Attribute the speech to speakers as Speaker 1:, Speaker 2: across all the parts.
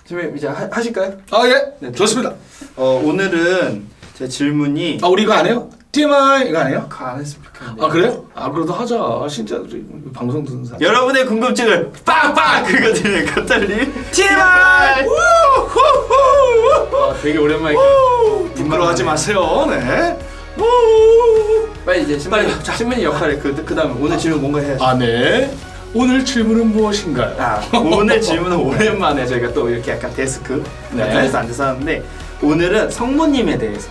Speaker 1: 선생님 이제 하실까요?
Speaker 2: 아 예.
Speaker 1: 네,
Speaker 2: 좋습니다.
Speaker 1: 오늘은 제 질문이
Speaker 2: 아 우리 이거 안 해요? TMI 이거 안 해요?
Speaker 1: 그거 안 했으면 좋겠는데.
Speaker 2: 아 그래요? 아 그래도 하자. 진짜 우리 방송 듣는 사람.
Speaker 1: 여러분의 궁금증을 빡빡 긁어드리는 겉달리 TMI. 되게 오랜만에.
Speaker 2: 부끄러워하지 마세요. 네.
Speaker 1: 빨리 이제 신문이 역할을 그 다음에 오늘 질문 뭔가 해야죠.
Speaker 2: 아 네. 오늘 질문은 무엇인가요?
Speaker 1: 오늘 질문은 오랜만에 저희가 또 이렇게 약간 데스크 같은 데서 앉아서 하는데 오늘은 성모님에 대해서.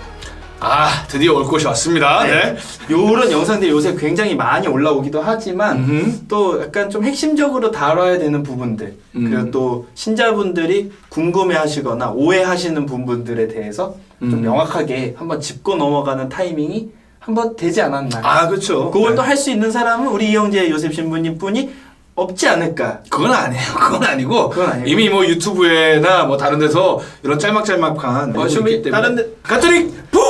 Speaker 2: 아 드디어 올 곳이 왔습니다. 네.
Speaker 1: 요런 영상들이 요새 굉장히 많이 올라오기도 하지만 또 약간 좀 핵심적으로 다뤄야 되는 부분들 그리고 또 신자분들이 궁금해하시거나 오해하시는 부분들에 대해서 좀 명확하게 한번 짚고 넘어가는 타이밍이 한번 되지 않았나.
Speaker 2: 아 그렇죠.
Speaker 1: 그걸 또 할 수 있는 사람은 우리 이영재 요셉 신부님 뿐이 없지 않을까.
Speaker 2: 그건 아니에요. 그건 아니고.
Speaker 1: 그건 아니고.
Speaker 2: 이미 뭐 유튜브에나 뭐 다른 데서 이런 짤막짤막한 내용이 있기 때문에.
Speaker 1: 다른 데
Speaker 2: 가톨릭 부!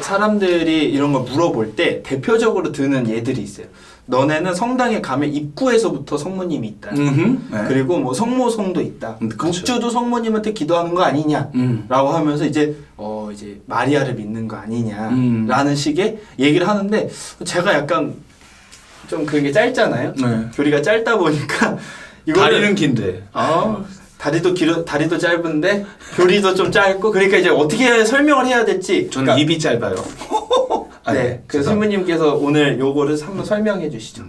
Speaker 1: 사람들이 이런 걸 물어볼 때 대표적으로 드는 예들이 있어요. 너네는 성당에 가면 입구에서부터 성모님이 있다.
Speaker 2: 네.
Speaker 1: 그리고 뭐 성모성도 있다.
Speaker 2: 그렇죠.
Speaker 1: 목주도 성모님한테 기도하는 거 아니냐라고 하면서 이제 마리아를 믿는 거 아니냐라는 식의 얘기를 하는데 제가 약간 좀 그게 짧잖아요.
Speaker 2: 네.
Speaker 1: 교리가 짧다 보니까
Speaker 2: 다리는 긴데.
Speaker 1: 다리도 짧은데 교리도 좀 짧고 그러니까 이제 어떻게 설명을 해야 될지
Speaker 2: 저는
Speaker 1: 그러니까,
Speaker 2: 입이 짧아요.
Speaker 1: 네, 그래서 신부님께서 오늘 요거를 한번 설명해 주시죠.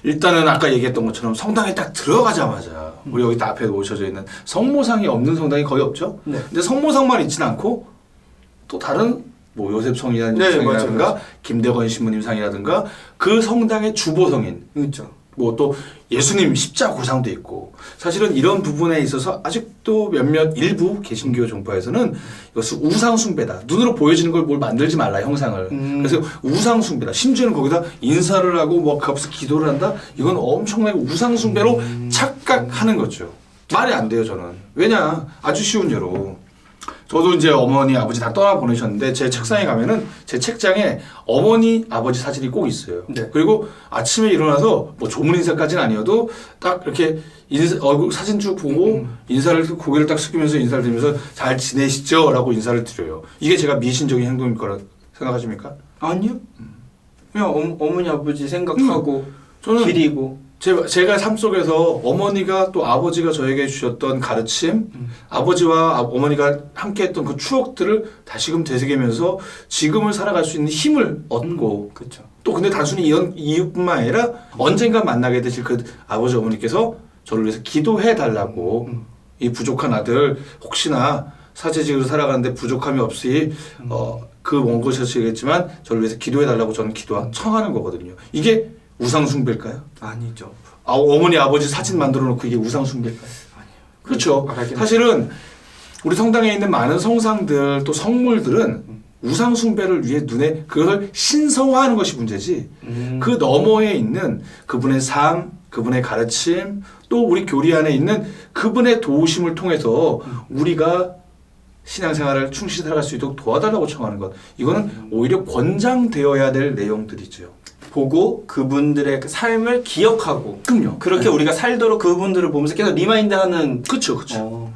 Speaker 2: 일단은 아까 얘기했던 것처럼 성당에 딱 들어가자마자 우리 여기 앞에 오셔져 있는 성모상이 없는 성당이 거의 없죠.
Speaker 1: 네.
Speaker 2: 근데 성모상만 있진 않고 또 다른 뭐 요셉 성이라든가
Speaker 1: 맞아요.
Speaker 2: 김대건 신부님 상이라든가 그 성당의 주보성인
Speaker 1: 그렇죠.
Speaker 2: 뭐 또 예수님 십자가 고상도 있고 사실은 이런 부분에 있어서 아직도 몇몇 일부 개신교 종파에서는 이것을 우상 숭배다. 눈으로 보여지는 걸 뭘 만들지 말라 형상을. 그래서 우상 숭배다. 심지어는 거기다 인사를 하고 뭐 값을 기도를 한다. 이건 엄청나게 우상 숭배로 착각하는 거죠. 말이 안 돼요 저는. 왜냐 아주 쉬운 예로. 저도 이제 어머니 아버지 다 떠나 보내셨는데 제 책상에 가면은 제 책장에 어머니 아버지 사진이 꼭 있어요.
Speaker 1: 네.
Speaker 2: 그리고 아침에 일어나서 뭐 조문 인사까지는 아니어도 딱 이렇게 얼굴 사진 쭉 보고 인사를 고개를 딱 숙이면서 인사를 드리면서 잘 지내시죠라고 인사를 드려요. 이게 제가 미신적인 행동일 거라 생각하십니까?
Speaker 1: 아니요. 그냥 어머니 아버지 생각하고
Speaker 2: 저는
Speaker 1: 기리고
Speaker 2: 제가 삶 속에서 어머니가 또 아버지가 저에게 주셨던 가르침, 아버지와 어머니가 함께했던 그 추억들을 다시금 되새기면서 지금을 살아갈 수 있는 힘을 얻고,
Speaker 1: 그렇죠.
Speaker 2: 또 근데 단순히 이런 이유뿐만 아니라 언젠가 만나게 되실 그 아버지 어머니께서 저를 위해서 기도해 달라고 이 부족한 아들 혹시나 사제직으로 살아가는데 부족함이 없이 그 먼 곳이었겠지만 저를 위해서 기도해 달라고 저는 청하는 거거든요. 이게 우상숭배일까요?
Speaker 1: 아니죠.
Speaker 2: 어머니 아버지 사진 만들어 놓고 이게 우상숭배일까요?
Speaker 1: 아니요.
Speaker 2: 그렇죠. 사실은 우리 성당에 있는 많은 성상들 또 성물들은 우상숭배를 위해 눈에 그것을 신성화하는 것이 문제지 그 너머에 있는 그분의 삶, 그분의 가르침 또 우리 교리 안에 있는 그분의 도우심을 통해서 우리가 신앙생활을 충실히 살아갈 수 있도록 도와달라고 청하는 것 이거는 오히려 권장되어야 될 내용들이죠.
Speaker 1: 보고 그분들의 그 삶을 기억하고
Speaker 2: 그럼요.
Speaker 1: 그렇게
Speaker 2: 네.
Speaker 1: 우리가 살도록 그분들을 보면서 계속 리마인드하는.
Speaker 2: 그렇죠.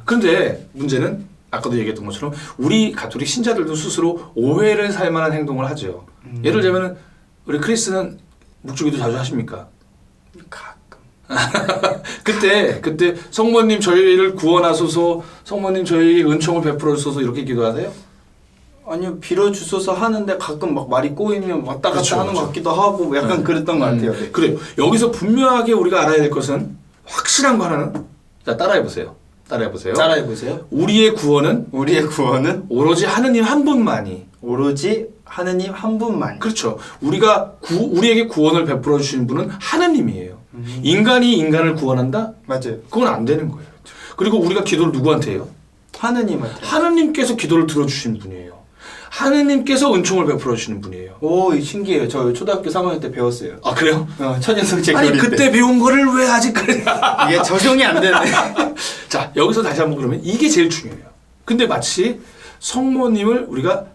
Speaker 2: 그런데 문제는 아까도 얘기했던 것처럼 우리 가톨릭 신자들도 스스로 오해를 살 만한 행동을 하죠. 예를 들면 우리 크리스는 묵주기도 자주 하십니까?
Speaker 1: 가끔.
Speaker 2: 그때 성모님 저희를 구원하소서, 성모님 저희에게 은총을 베풀어 주소서 이렇게 기도하세요?
Speaker 1: 아니요, 빌어주소서 하는데 가끔 막 말이 꼬이면 왔다 갔다
Speaker 2: 그렇죠,
Speaker 1: 하는 것 같기도 하고 약간 그랬던 것 같아요. 네.
Speaker 2: 그래요. 여기서 분명하게 우리가 알아야 될 것은 확실한 거 하나는 자 따라해보세요.
Speaker 1: 따라해보세요.
Speaker 2: 우리의 구원은
Speaker 1: 우리의
Speaker 2: 오로지 하느님 한 분만이
Speaker 1: 오로지 하느님 한 분만.
Speaker 2: 그렇죠. 우리에게 구원을 베풀어 주시는 분은 하느님이에요. 인간이 인간을 구원한다?
Speaker 1: 맞아요.
Speaker 2: 그건 안 되는 거예요. 그리고 우리가 기도를 누구한테 해요?
Speaker 1: 하느님한테.
Speaker 2: 하느님께서 기도를 들어주시는 분이에요. 하느님께서 은총을 베풀어 주시는 분이에요.
Speaker 1: 오, 신기해요. 저 초등학교 3학년 때 배웠어요.
Speaker 2: 아 그래요?
Speaker 1: 천연성체
Speaker 2: 아니
Speaker 1: 교리 때.
Speaker 2: 그때 배운 거를 왜 아직까지
Speaker 1: 이게 적용이 안 되네.
Speaker 2: 자 여기서 다시 한번 그러면 이게 제일 중요해요. 근데 마치 성모님을 우리가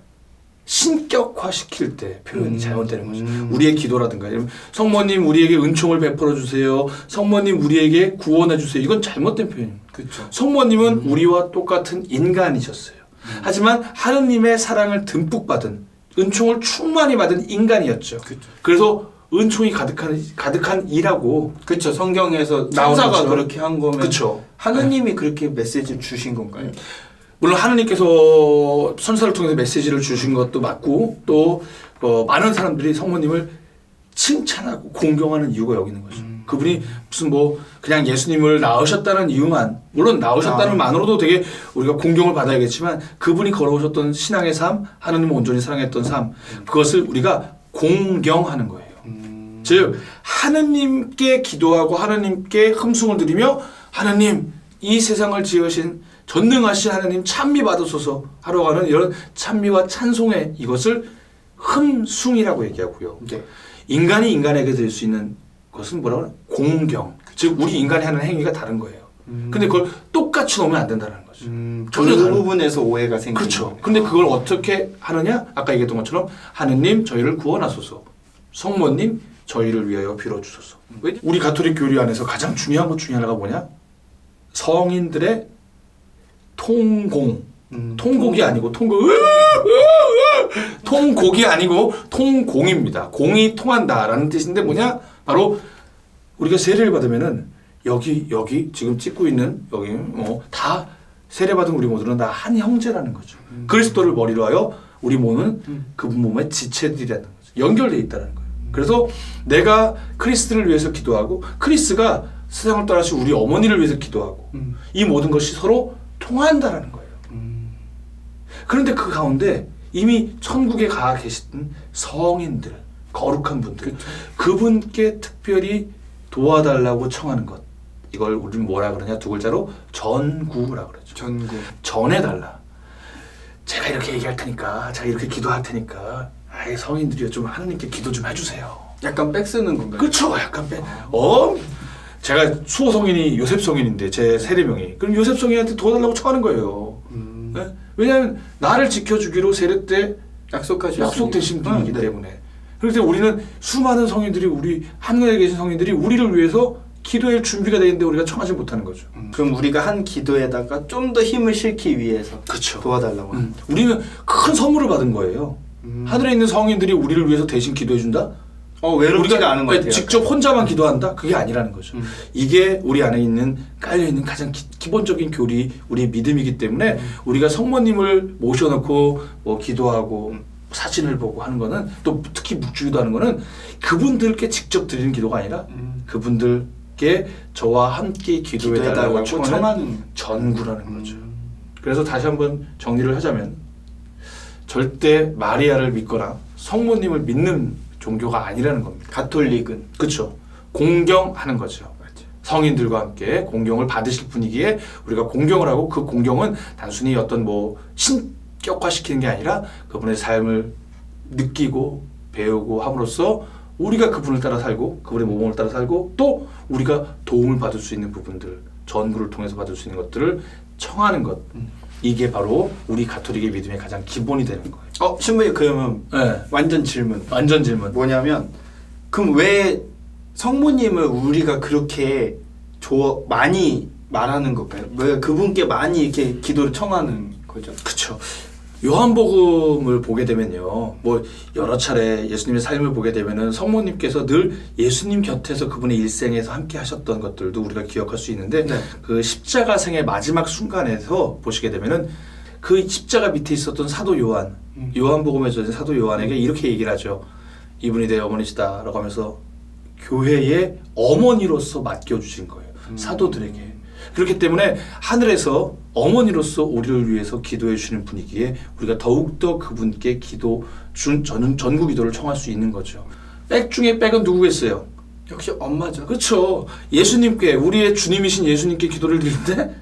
Speaker 2: 신격화시킬 때 표현이 잘못되는 거죠. 우리의 기도라든가 성모님 우리에게 은총을 베풀어 주세요. 성모님 우리에게 구원해 주세요. 이건 잘못된 표현입니다.
Speaker 1: 그렇죠.
Speaker 2: 성모님은 우리와 똑같은 인간이셨어요. 하지만 하느님의 사랑을 듬뿍 받은 은총을 충만히 받은 인간이었죠.
Speaker 1: 그렇죠.
Speaker 2: 그래서 은총이 가득한 이라고
Speaker 1: 그렇죠. 성경에서
Speaker 2: 나오는
Speaker 1: 천사가
Speaker 2: 것처럼.
Speaker 1: 그렇게 한 거면
Speaker 2: 그쵸.
Speaker 1: 하느님이 그렇게 메시지를 주신 건가요?
Speaker 2: 물론 하느님께서 선사를 통해서 메시지를 주신 것도 맞고 또 많은 사람들이 성모님을 칭찬하고 공경하는 이유가 여기 있는 거죠. 그분이 무슨 뭐 그냥 예수님을 낳으셨다는 이유만 물론 낳으셨다는 만으로도 되게 우리가 공경을 받아야겠지만 그분이 걸어오셨던 신앙의 삶, 하느님을 온전히 사랑했던 삶 그것을 우리가 공경하는 거예요. 즉 하느님께 기도하고 하느님께 흠숭을 드리며 하느님 이 세상을 지으신 전능하신 하느님 찬미 받으소서 하러 가는 이런 찬미와 찬송의 이것을 흠숭이라고 얘기하고요.
Speaker 1: 네.
Speaker 2: 인간이 인간에게 드릴 수 있는 것은 뭐라고 하나? 공경. 즉 우리 인간이 하는 행위가 다른 거예요. 근데 그걸 똑같이 놓으면 안 된다는 거죠. 전혀
Speaker 1: 그
Speaker 2: 다른
Speaker 1: 부분에서 오해가 생기는
Speaker 2: 그렇죠.
Speaker 1: 거예요.
Speaker 2: 근데 그걸 어떻게 하느냐? 아까 얘기했던 것처럼 하느님 저희를 구원하소서. 성모님 저희를 위하여 빌어주소서. 우리 가톨릭 교리 안에서 가장 중요한 것 중에 하나가 뭐냐? 성인들의 통공. 통곡이 아니고 통곡이 아니고 통공입니다. 공이 통한다라는 뜻인데 뭐냐? 바로 우리가 세례를 받으면은 여기 지금 찍고 있는 여기 다 세례 받은 우리 모두는 다 한 형제라는 거죠. 그리스도를 머리로 하여 우리 몸은 그분 몸의 지체들이라는 거죠. 연결돼 있다는 거예요. 그래서 내가 크리스를 위해서 기도하고 크리스가 세상을 떠나신 우리 어머니를 위해서 기도하고 이 모든 것이 서로 통한다라는 거예요. 그런데 그 가운데 이미 천국에 가 계신 성인들, 거룩한 분들, 그분께 특별히 도와달라고 청하는 것. 이걸 우리는 뭐라 그러냐? 두 글자로 전구라 그러죠. 전해달라. 제가 이렇게 얘기할 테니까, 제가 이렇게 기도할 테니까, 아이 성인들이요 좀 하느님께 기도 좀 해주세요.
Speaker 1: 약간 백 쓰는 건가요?
Speaker 2: 그렇죠. 약간 백. 제가 수호 성인이 요셉 성인인데 제 세례명이 그럼 요셉 성인한테 도와달라고 청하는 거예요. 네? 왜냐하면 나를 지켜주기로 세례 때 약속되신 분이기 때문에. 그렇기 때문에 우리는 수많은 성인들이 우리 하늘에 계신 성인들이 우리를 위해서 기도할 준비가 되어 있는데 우리가 청하지 못하는 거죠.
Speaker 1: 그럼 우리가 한 기도에다가 좀 더 힘을 실기 위해서
Speaker 2: 그쵸.
Speaker 1: 도와달라고 하는
Speaker 2: 우리는 큰 선물을 받은 거예요. 하늘에 있는 성인들이 우리를 위해서 대신 기도해 준다?
Speaker 1: 외롭지가 않은 것 같아요.
Speaker 2: 직접 혼자만 기도한다? 그게 아니라는 거죠. 이게 우리 안에 깔려있는 가장 기본적인 교리, 우리의 믿음이기 때문에 우리가 성모님을 모셔놓고 뭐 기도하고 사진을 보고 하는 거는 또 특히 묵주기도 하는 거는 그분들께 직접 드리는 기도가 아니라 그분들께 저와 함께 기도해달라고 청하는 전구라는 거죠. 그래서 다시 한번 정리를 하자면 절대 마리아를 믿거나 성모님을 믿는 종교가 아니라는 겁니다.
Speaker 1: 가톨릭은
Speaker 2: 그렇죠. 공경하는 거죠. 성인들과 함께 공경을 받으실 분이기에 우리가 공경을 하고 그 공경은 단순히 어떤 뭐 신격화시키는 게 아니라 그분의 삶을 느끼고 배우고 함으로써 우리가 그분을 따라 살고 그분의 모범을 따라 살고 또 우리가 도움을 받을 수 있는 부분들 전구를 통해서 받을 수 있는 것들을 청하는 것 이게 바로 우리 가톨릭의 믿음의 가장 기본이 되는 거예요.
Speaker 1: 신부님 그러면
Speaker 2: 네.
Speaker 1: 완전 질문 뭐냐면 그럼 왜 성모님을 우리가 그렇게 많이 말하는 걸까요? 왜 그분께 많이 이렇게 기도를 청하는 거죠?
Speaker 2: 그렇죠. 요한복음을 보게 되면요, 뭐 여러 차례 예수님의 삶을 보게 되면은 성모님께서 늘 예수님 곁에서 그분의 일생에서 함께 하셨던 것들도 우리가 기억할 수 있는데 그 십자가생의 마지막 순간에서 보시게 되면은 그 십자가 밑에 있었던 사도 요한, 요한복음에 전해 사도 요한에게 이렇게 얘기를 하죠. 이분이 내 어머니시다라고 하면서 교회의 어머니로서 맡겨주신 거예요. 사도들에게. 그렇기 때문에 하늘에서 어머니로서 우리를 위해서 기도해 주시는 분이기에 우리가 더욱더 그분께 전구 기도를 청할 수 있는 거죠. 백 중에 백은 누구겠어요?
Speaker 1: 역시 엄마죠.
Speaker 2: 그렇죠. 예수님께 우리의 주님이신 예수님께 기도를 드리는데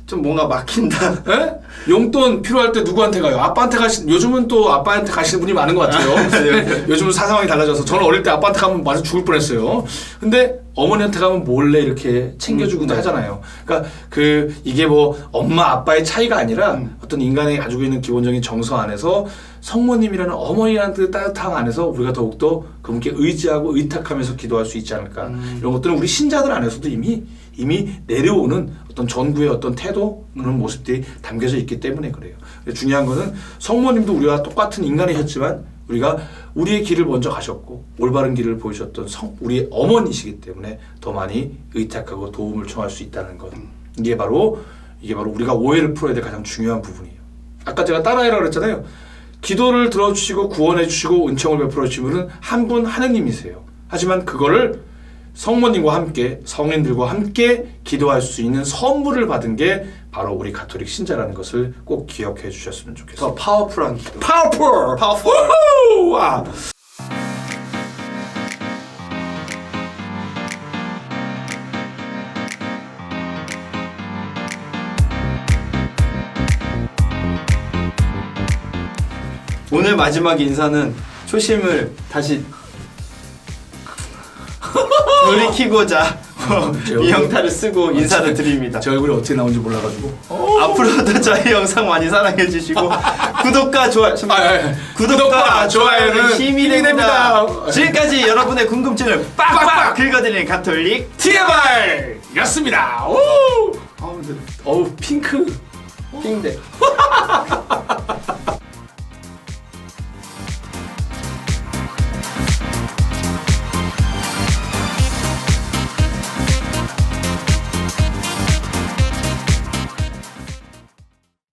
Speaker 1: 좀 뭔가 막힌다.
Speaker 2: 에? 용돈 필요할 때 누구한테 가요? 아빠한테 요즘은 또 아빠한테 가시는 분이 많은 것 같아요. 요즘은 사상이 달라져서 저는 어릴 때 아빠한테 가면 맞아 죽을 뻔했어요. 근데 어머니한테 가면 몰래 이렇게 챙겨주기도 하잖아요. 그러니까 이게 뭐 엄마 아빠의 차이가 아니라 어떤 인간이 가지고 있는 기본적인 정서 안에서 성모님이라는 어머니라는 그 따뜻함 안에서 우리가 더욱더 그분께 의지하고 의탁하면서 기도할 수 있지 않을까. 이런 것들은 우리 신자들 안에서도 이미 내려오는 어떤 전구의 어떤 태도 그런 모습들이 담겨져 있기 때문에 그래요. 중요한 거는 성모님도 우리와 똑같은 인간이셨지만 우리가 우리의 길을 먼저 가셨고 올바른 길을 보여주셨던 우리 어머니시기 때문에 더 많이 의탁하고 도움을 청할 수 있다는 것. 이게 바로 우리가 오해를 풀어야 될 가장 중요한 부분이에요. 아까 제가 따라해라 그랬잖아요. 기도를 들어주시고 구원해 주시고 은총을 베풀어 주신 분은 한 분 하느님이세요. 하지만 그거를 성모님과 함께 성인들과 함께 기도할 수 있는 선물을 받은 게 바로 우리 가톨릭 신자라는 것을 꼭 기억해 주셨으면 좋겠습니다.
Speaker 1: 더 파워풀한 기도.
Speaker 2: 파워풀! 와!
Speaker 1: 오늘 마지막 인사는 초심을 다시 돌이키고자 이 형태를 쓰고 인사를 드립니다.
Speaker 2: 제 얼굴이 어떻게 나온지 몰라가지고
Speaker 1: 앞으로도 저희 영상 많이 사랑해 주시고 구독과 좋아요
Speaker 2: 구독과 좋아요는 힘이 됩니다.
Speaker 1: 지금까지 여러분의 궁금증을 빡빡 긁어드리는 가톨릭
Speaker 2: TMR였습니다. 오!
Speaker 1: 아 근데
Speaker 2: 어우 핑크
Speaker 1: 핑대